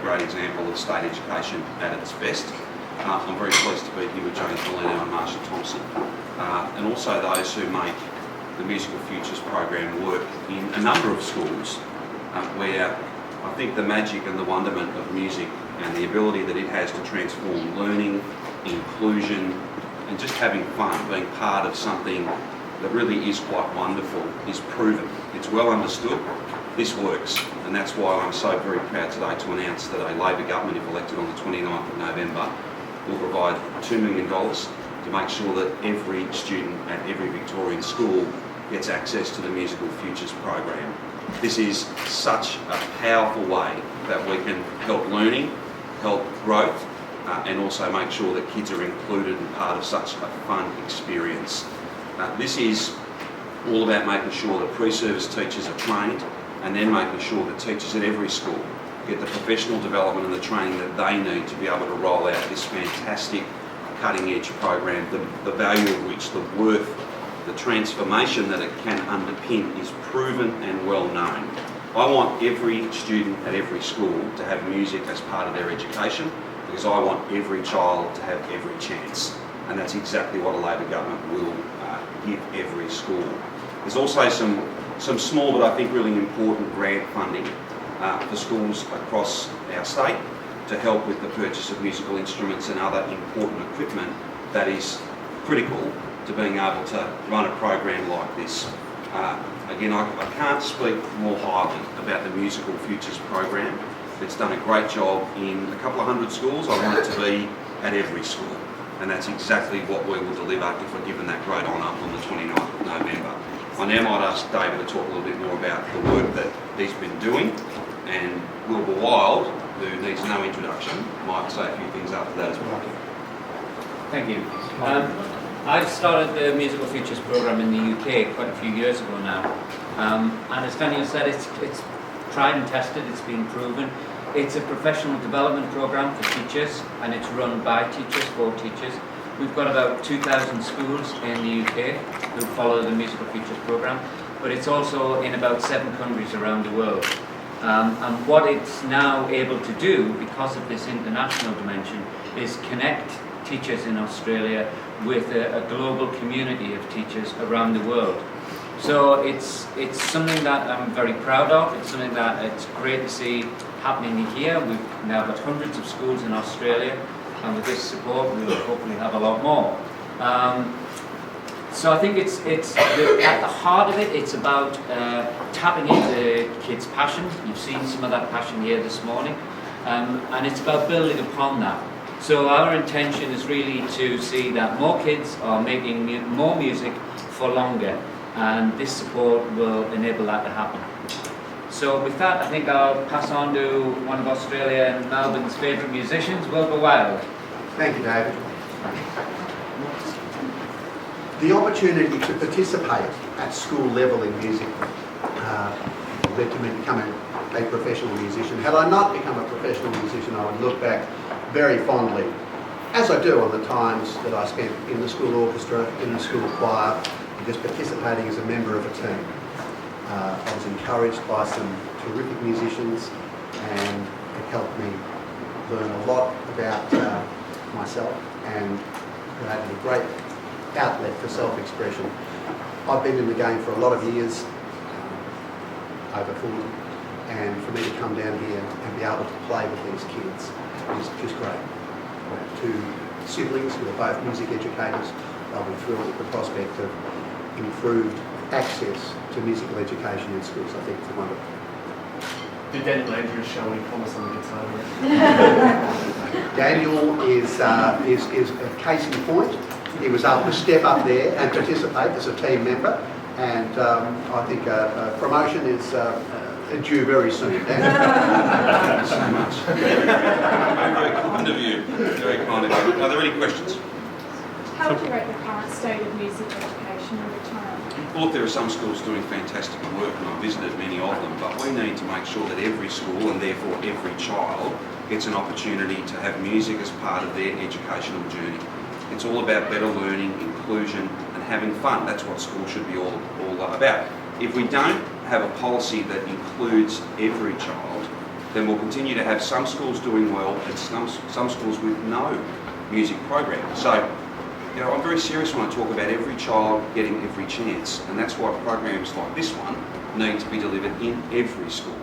Great example of state education at its best. I'm very pleased to be here with James Molino and Marsha Thompson, and also those who make the Musical Futures program work in a number of schools where I think the magic and the wonderment of music and the ability that it has to transform learning, inclusion, and just having fun, being part of something that really is quite wonderful, is proven. It's well understood. This works, and that's why I'm so very proud today to announce that a Labor government, if elected on the 29th of November, will provide $2 million to make sure that every student at every Victorian school gets access to the Musical Futures program. This is such a powerful way that we can help learning, help growth, and also make sure that kids are included and part of such a fun experience. This is all about making sure that pre-service teachers are trained, and then making sure that teachers at every school get the professional development and the training that they need to be able to roll out this fantastic cutting-edge program, the value of which, the worth, the transformation that it can underpin is proven and well known. I want every student at every school to have music as part of their education, because I want every child to have every chance, and that's exactly what a Labor government will give every school. There's also some small but I think really important grant funding for schools across our state to help with the purchase of musical instruments and other important equipment that is critical to being able to run a program like this. Again, I can't speak more highly about the Musical Futures program. It's done a great job in a couple of hundred schools. I want it to be at every school, and that's exactly what we will deliver if we're given that great honour on the 29th of November. I now might ask David to talk a little bit more about the work that he's been doing, and Wilbur Wild, who needs no introduction, might say a few things after that as well. Thank you. I started the Musical Futures program in the UK quite a few years ago now, and as Daniel said, it's tried and tested, it's been proven. It's a professional development program for teachers, and it's run by teachers, for teachers. We've got about 2,000 schools in the UK who follow the Musical Futures program, but it's also in about 7 countries around the world. And what it's now able to do, because of this international dimension, is connect teachers in Australia with a global community of teachers around the world. So it's something that I'm very proud of. It's something that it's great to see happening here. We've now got hundreds of schools in Australia, and with this support we will hopefully have a lot more. So I think it's at the heart of it, it's about tapping into kids' passion. You've seen some of that passion here this morning, and it's about building upon that. So our intention is really to see that more kids are making more music for longer, and this support will enable that to happen. So with that, I think I'll pass on to one of Australia and Melbourne's favourite musicians, Wilbur Wild. Thank you, David. The opportunity to participate at school level in music led to me becoming a professional musician. Had I not become a professional musician, I would look back very fondly, as I do, on the times that I spent in the school orchestra, in the school choir, and just participating as a member of a team. I was encouraged by some terrific musicians, and it helped me learn a lot about myself and created a great outlet for self-expression. I've been in the game for a lot of years, over 40, and for me to come down here and be able to play with these kids is just great. I have two siblings who are both music educators. They'll be thrilled at the prospect of improved access to musical education in schools. I think it's wonderful. Did Daniel Andrews show any promise on the guitar? Daniel is a case in point. He was able to step up there and participate as a team member, and I think a promotion is due very soon. Thank you so much. Very kind of you. Very kind of you. Are there any questions? How would you rate the current state of music education in your time? Well, look, there are some schools doing fantastic work, and I've visited many of them, but we need to make sure that every school, and therefore every child, gets an opportunity to have music as part of their educational journey. It's all about better learning, inclusion, and having fun. That's what school should be all about. If we don't have a policy that includes every child, then we'll continue to have some schools doing well and some schools with no music program. So, you know, I'm very serious when I talk about every child getting every chance, and that's why programs like this one need to be delivered in every school,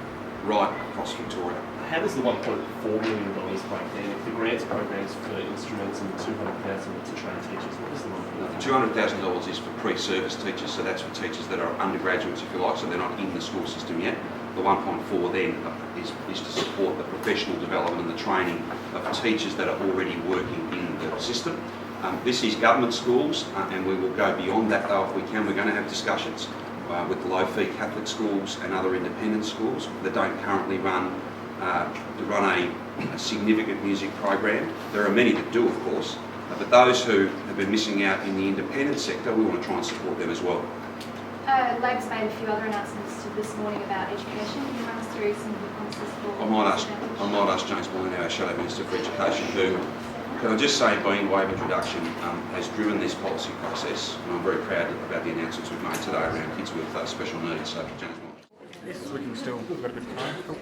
right across Victoria. How does the $1.4 million break down? If the grants programs for instruments and the $200,000 to train teachers, what is the $1.4 million? $200,000 is for pre-service teachers, so that's for teachers that are undergraduates, if you like, so they're not in the school system yet. The 1.4 then is to support the professional development and the training of teachers that are already working in the system. This is government schools, and we will go beyond that though if we can. We're going to have discussions with the low-fee Catholic schools and other independent schools that don't currently run a significant music program. There are many that do, of course, but those who have been missing out in the independent sector, we want to try and support them as well. Labor's made a few other announcements this morning about education. Can you run us through some of the promises for... I might ask James Molyneux, our Shadow Minister for Education, who, can I just say, being way of introduction, has driven this policy process, and I'm very proud about the announcements we've made today around kids with special needs. So, James Molyneux. Yes, we can still, we've got a bit of time. Cool.